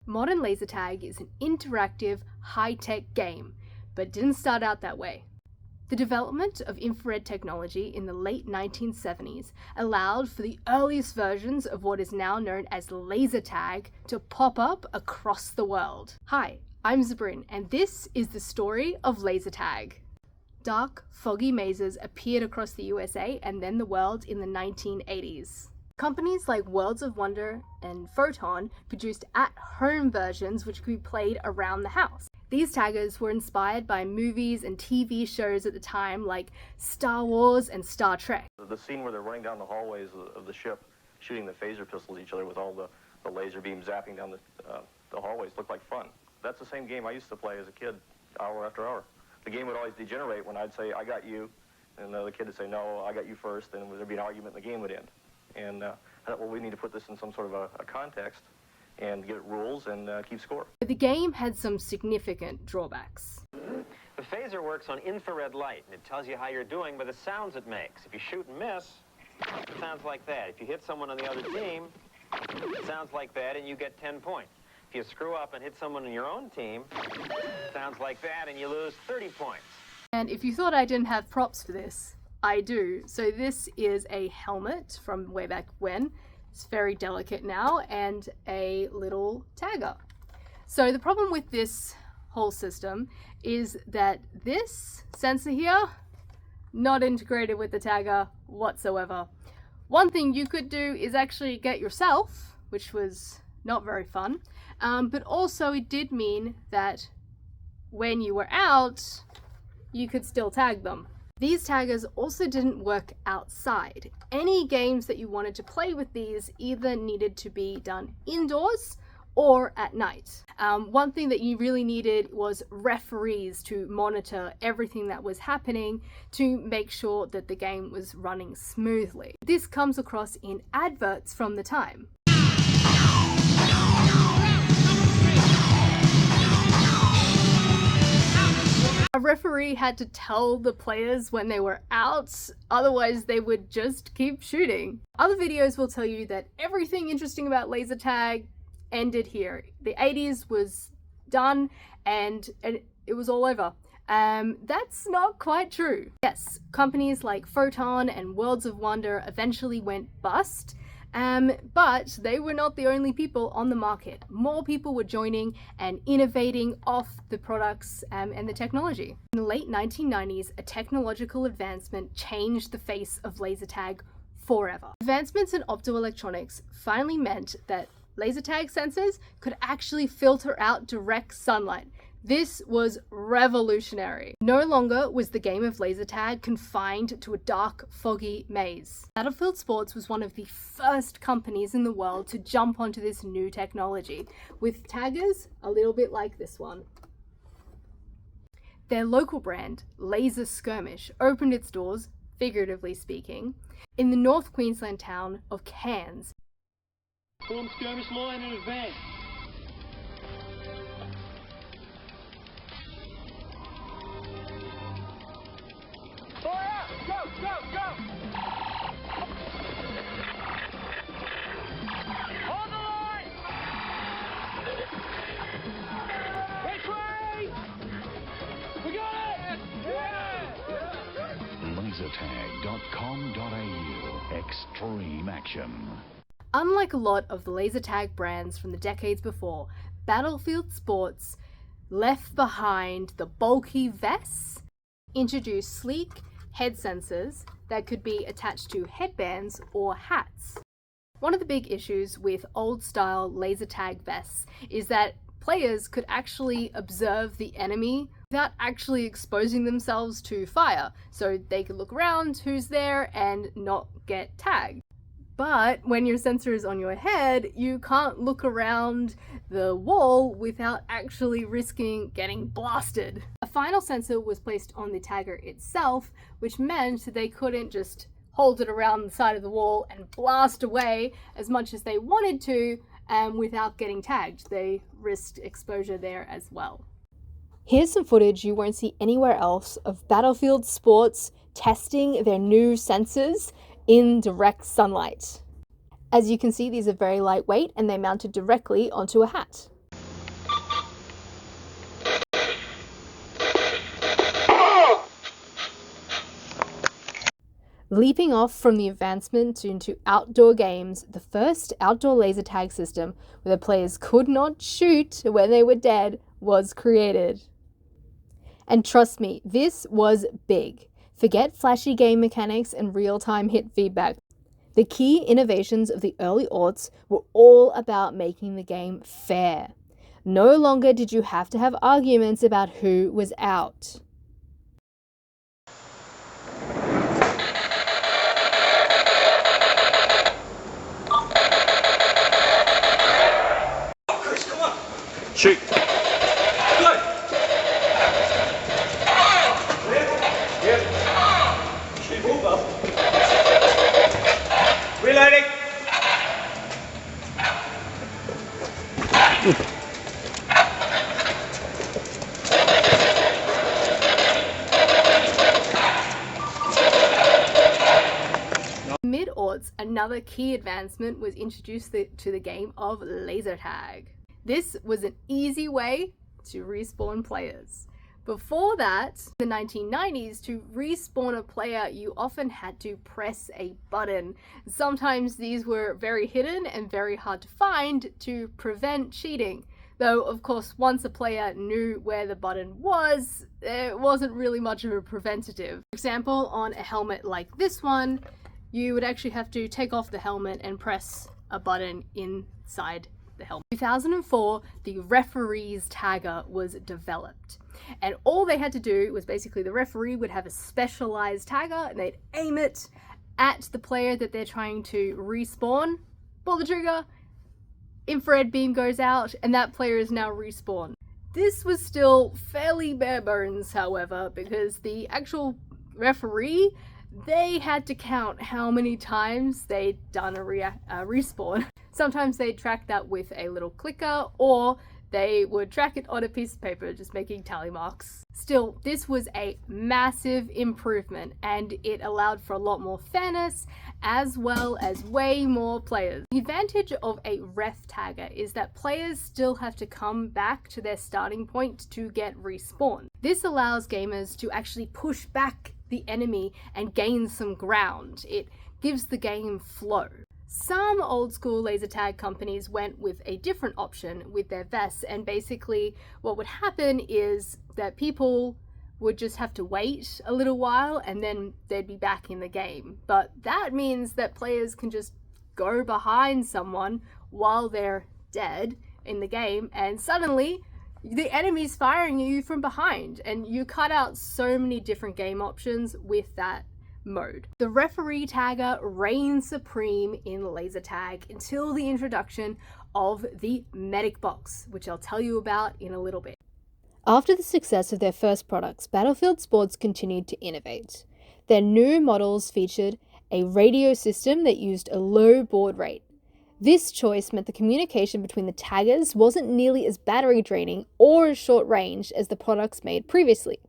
Modern laser tag is an interactive, high-tech game, but it didn't start out that way. The development of infrared technology in the late 1970s allowed for the earliest versions of what is now known as laser tag to pop up across the world. Hi, I'm Zabrin, and this is the story of laser tag. Dark, foggy mazes appeared across the USA and then the world in the 1980s. Companies like Worlds of Wonder and Photon produced at-home versions which could be played around the house. These taggers were inspired by movies and TV shows at the time like Star Wars and Star Trek. The scene where they're running down the hallways of the ship, shooting the phaser pistols at each other with all the laser beams zapping down the hallways looked like fun. That's the same game I used to play as a kid, hour after hour. The game would always degenerate when I'd say, I got you, and the other kid would say, no, I got you first, and there'd be an argument and the game would end. And I thought, well, we need to put this in some sort of a context and get rules and keep score. But the game had some significant drawbacks. The phaser works on infrared light, and it tells you how you're doing by the sounds it makes. If you shoot and miss, it sounds like that. If you hit someone on the other team, it sounds like that, and you get 10 points. If you screw up and hit someone on your own team, it sounds like that, and you lose 30 points. And if you thought I didn't have props for this, I do. So this is a helmet from way back when. It's very delicate now, and a little tagger. So the problem with this whole system is that this sensor here, not integrated with the tagger whatsoever. One thing you could do is actually get yourself, which was not very fun, but also it did mean that when you were out, you could still tag them. These taggers also didn't work outside. Any games that you wanted to play with these either needed to be done indoors or at night. One thing that you really needed was referees to monitor everything that was happening to make sure that the game was running smoothly. This comes across in adverts from the time. A referee had to tell the players when they were out, otherwise they would just keep shooting. Other videos will tell you that everything interesting about laser tag ended here. The 80s was done and it was all over. That's not quite true. Yes, companies like Photon and Worlds of Wonder eventually went bust, but they were not the only people on the market. More people were joining and innovating off the products and the technology. In the late 1990s, a technological advancement changed the face of laser tag forever. Advancements in optoelectronics finally meant that laser tag sensors could actually filter out direct sunlight. This was revolutionary. No longer was the game of laser tag confined to a dark, foggy maze. Battlefield Sports was one of the first companies in the world to jump onto this new technology, with taggers a little bit like this one. Their local brand, Laser Skirmish, opened its doors, figuratively speaking, in the North Queensland town of Cairns. Form skirmish line in advance. Fire! Go, go, go! Hold the line! Retreat! We got it! Yeah! Lasertag.com.au. Extreme action. Unlike a lot of the laser tag brands from the decades before, Battlefield Sports left behind the bulky vests, introduced sleek head sensors that could be attached to headbands or hats. One of the big issues with old-style laser tag vests is that players could actually observe the enemy without actually exposing themselves to fire, so they could look around who's there and not get tagged. But when your sensor is on your head, you can't look around the wall without actually risking getting blasted. A final sensor was placed on the tagger itself, which meant that they couldn't just hold it around the side of the wall and blast away as much as they wanted to without getting tagged. They risked exposure there as well. Here's some footage you won't see anywhere else of Battlefield Sports testing their new sensors in direct sunlight. As you can see, these are very lightweight and they're mounted directly onto a hat. Leaping off from the advancement into outdoor games, the first outdoor laser tag system where the players could not shoot when they were dead was created. And trust me, this was big. Forget flashy game mechanics and real-time hit feedback. The key innovations of the early aughts were all about making the game fair. No longer did you have to have arguments about who was out. Shoot. Reloading. Mid-aughts, another key advancement was introduced to the game of laser tag. This was an easy way to respawn players. Before that, in the 1990s, to respawn a player, you often had to press a button. Sometimes these were very hidden and very hard to find to prevent cheating. Though, of course, once a player knew where the button was, there wasn't really much of a preventative. For example, on a helmet like this one, you would actually have to take off the helmet and press a button inside the helmet. In 2004, the referee's tagger was developed. And all they had to do was basically the referee would have a specialized tagger and they'd aim it at the player that they're trying to respawn, pull the trigger, infrared beam goes out, and that player is now respawned. This was still fairly bare bones, however, because the actual referee, they had to count how many times they'd done a respawn. Sometimes they'd track that with a little clicker, or they would track it on a piece of paper, just making tally marks. Still, this was a massive improvement, and it allowed for a lot more fairness, as well as way more players. The advantage of a ref tagger is that players still have to come back to their starting point to get respawned. This allows gamers to actually push back the enemy and gain some ground. It gives the game flow. Some old school laser tag companies went with a different option with their vests, and basically what would happen is that people would just have to wait a little while and then they'd be back in the game. But that means that players can just go behind someone while they're dead in the game, and suddenly the enemy's firing you from behind, and you cut out so many different game options with that mode. The referee tagger reigned supreme in laser tag until the introduction of the medic box, which I'll tell you about in a little bit. After the success of their first products, Battlefield Sports continued to innovate. Their new models featured a radio system that used a low baud rate. This choice meant the communication between the taggers wasn't nearly as battery draining or as short range as the products made previously.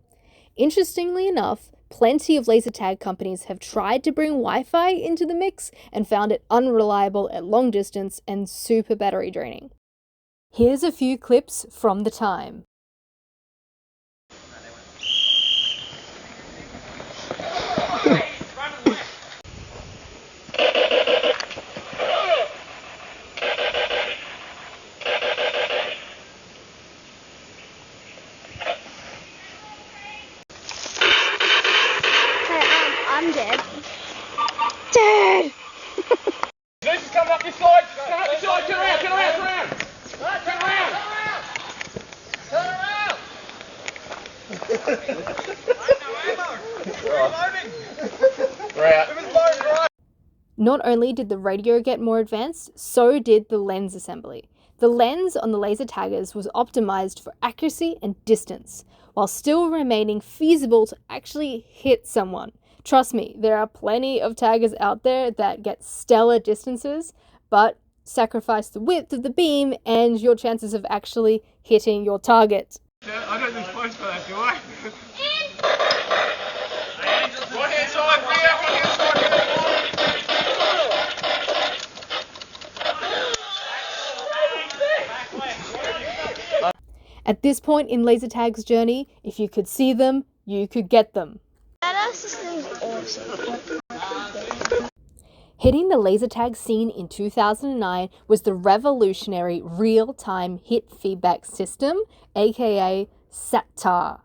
Interestingly enough, plenty of laser tag companies have tried to bring Wi-Fi into the mix and found it unreliable at long distance and super battery draining. Here's a few clips from the time. I'm dead. Dead! Zeus is coming up this side. Come up this side. Turn around. Turn around. Turn around. Right, turn around. Turn around. Not only did the radio get more advanced, so did the lens assembly. The lens on the laser taggers was optimized for accuracy and distance, while still remaining feasible to actually hit someone. Trust me, there are plenty of taggers out there that get stellar distances, but sacrifice the width of the beam and your chances of actually hitting your target. I don't think supposed for that, do I? Right hand side, free out, right hand side. At this point in laser tag's journey, if you could see them, you could get them. That system's awesome. Hitting the laser tag scene in 2009 was the revolutionary real-time hit feedback system, aka SATAR.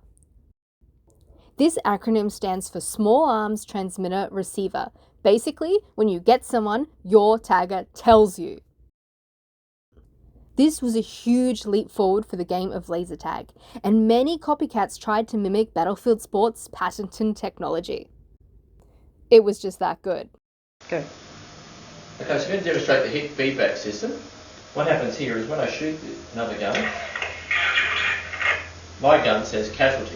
This acronym stands for Small Arms Transmitter Receiver. Basically, when you get someone, your tagger tells you. This was a huge leap forward for the game of laser tag, and many copycats tried to mimic Battlefield Sports' patented technology. It was just that good. Okay, so we're going to demonstrate the hit feedback system. What happens here is when I shoot another gun, my gun says casualty,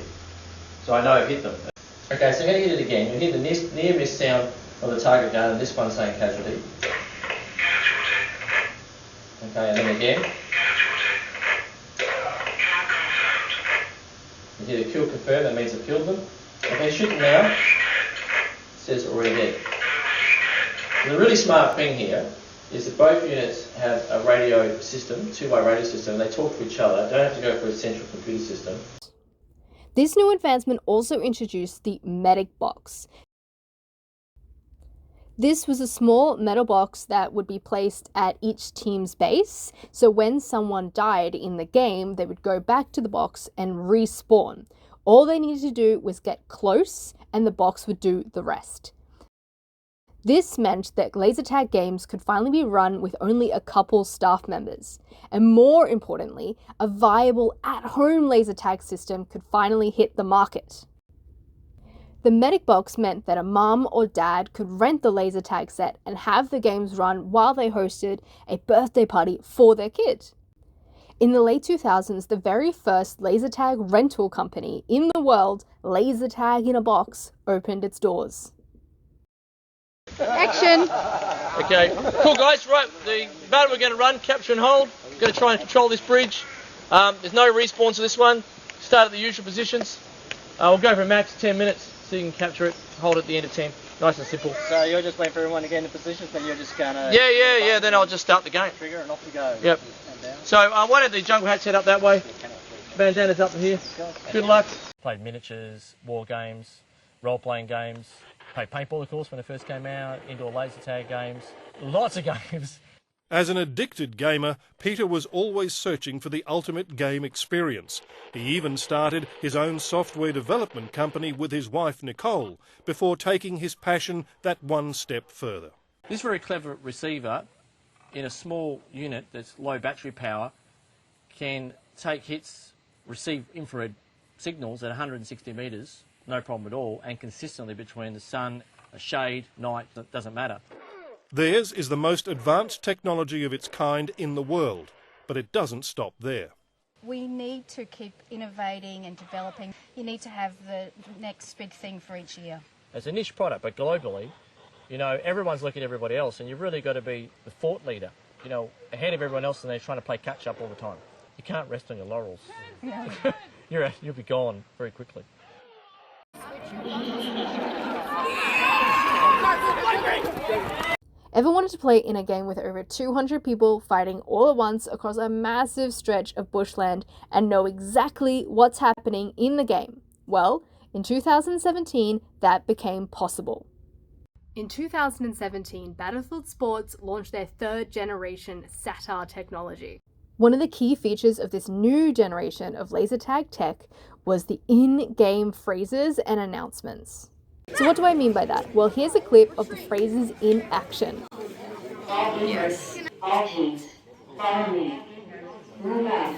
so I know I've hit them. Okay, so I'm going to hit it again. You'll hear the near miss sound of the target gun, and this one's saying casualty. Okay, and then again. You hear the kill confirmed, that means I've killed them. If I shoot them now, it says already dead. The really smart thing here is that both units have a radio system, two-way radio system, and they talk to each other. Don't have to go for a central computer system. This new advancement also introduced the medic box. This was a small metal box that would be placed at each team's base, so when someone died in the game, they would go back to the box and respawn. All they needed to do was get close, and the box would do the rest. This meant that laser tag games could finally be run with only a couple staff members. And more importantly, a viable at-home laser tag system could finally hit the market. The medic box meant that a mum or dad could rent the laser tag set and have the games run while they hosted a birthday party for their kid. In the late 2000s, the very first laser tag rental company in the world, Laser Tag in a Box, opened its doors. Action! Okay, cool guys, right, the battle we're going to run, capture and hold. We're going to try and control this bridge. There's no respawns to this one. Start at the usual positions. We'll go for a max of 10 minutes so you can capture it, hold it at the end of 10. Nice and simple. So you're just waiting for everyone to get into positions, then you're just going to... Yeah, then I'll just start the game. Trigger and off you go. Yep. So why don't the jungle hats head up that way? Bandana's up here. Good luck. Played miniatures, war games, role-playing games. Played paintball, of course, when it first came out, indoor laser tag games, lots of games. As an addicted gamer, Peter was always searching for the ultimate game experience. He even started his own software development company with his wife Nicole before taking his passion that one step further. This very clever receiver in a small unit that's low battery power can take hits, receive infrared signals at 160 metres, no problem at all, and consistently between the sun, a shade, night, it doesn't matter. Theirs is the most advanced technology of its kind in the world, but it doesn't stop there. We need to keep innovating and developing. You need to have the next big thing for each year. It's a niche product, but globally, everyone's looking at everybody else, and you've really got to be the thought leader, ahead of everyone else, and they're trying to play catch up all the time. You can't rest on your laurels. Yeah. You'll be gone very quickly. Ever wanted to play in a game with over 200 people fighting all at once across a massive stretch of bushland and know exactly what's happening in the game? Well, in 2017, that became possible. In 2017, Battlefield Sports launched their third generation SATAR technology. One of the key features of this new generation of laser tag tech was the in-game phrases and announcements. So what do I mean by that? Well, here's a clip of the phrases in action. Yes. All teams, follow me. Move out.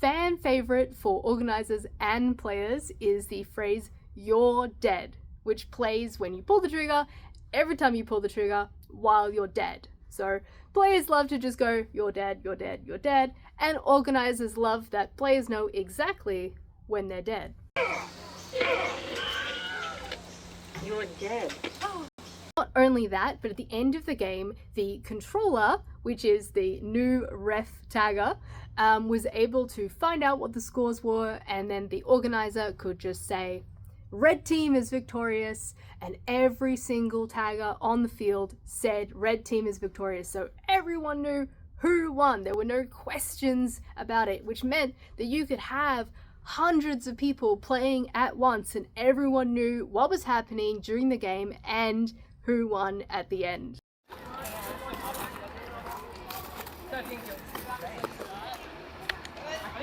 Fan favorite for organizers and players is the phrase, "You're dead," which plays when you pull the trigger, every time you pull the trigger, while you're dead. So players love to just go, "You're dead, you're dead, you're dead," and organizers love that players know exactly when they're dead. You're dead. Not only that, but at the end of the game, the controller, which is the new ref tagger, was able to find out what the scores were, and then the organizer could just say, "Red team is victorious," and every single tagger on the field said red team is victorious, so everyone knew who won. There were no questions about it, which meant that you could have hundreds of people playing at once, and everyone knew what was happening during the game and who won at the end.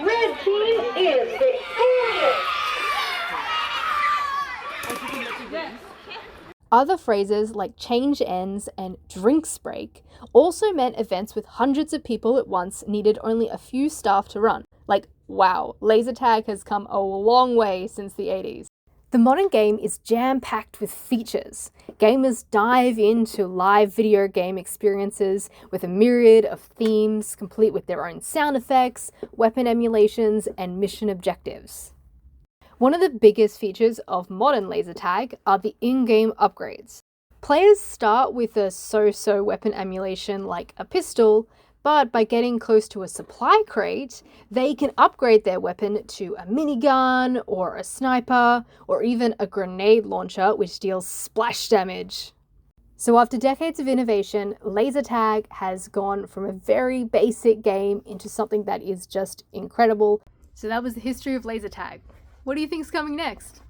Red team is victorious. Other phrases like change ends and drinks break also meant events with hundreds of people at once needed only a few staff to run. Like, wow, laser tag has come a long way since the 80s. The modern game is jam-packed with features. Gamers dive into live video game experiences with a myriad of themes, complete with their own sound effects, weapon emulations, and mission objectives. One of the biggest features of modern laser tag are the in-game upgrades. Players start with a so-so weapon emulation like a pistol, but by getting close to a supply crate, they can upgrade their weapon to a minigun, or a sniper, or even a grenade launcher which deals splash damage. So after decades of innovation, laser tag has gone from a very basic game into something that is just incredible. So that was the history of laser tag. What do you think's coming next?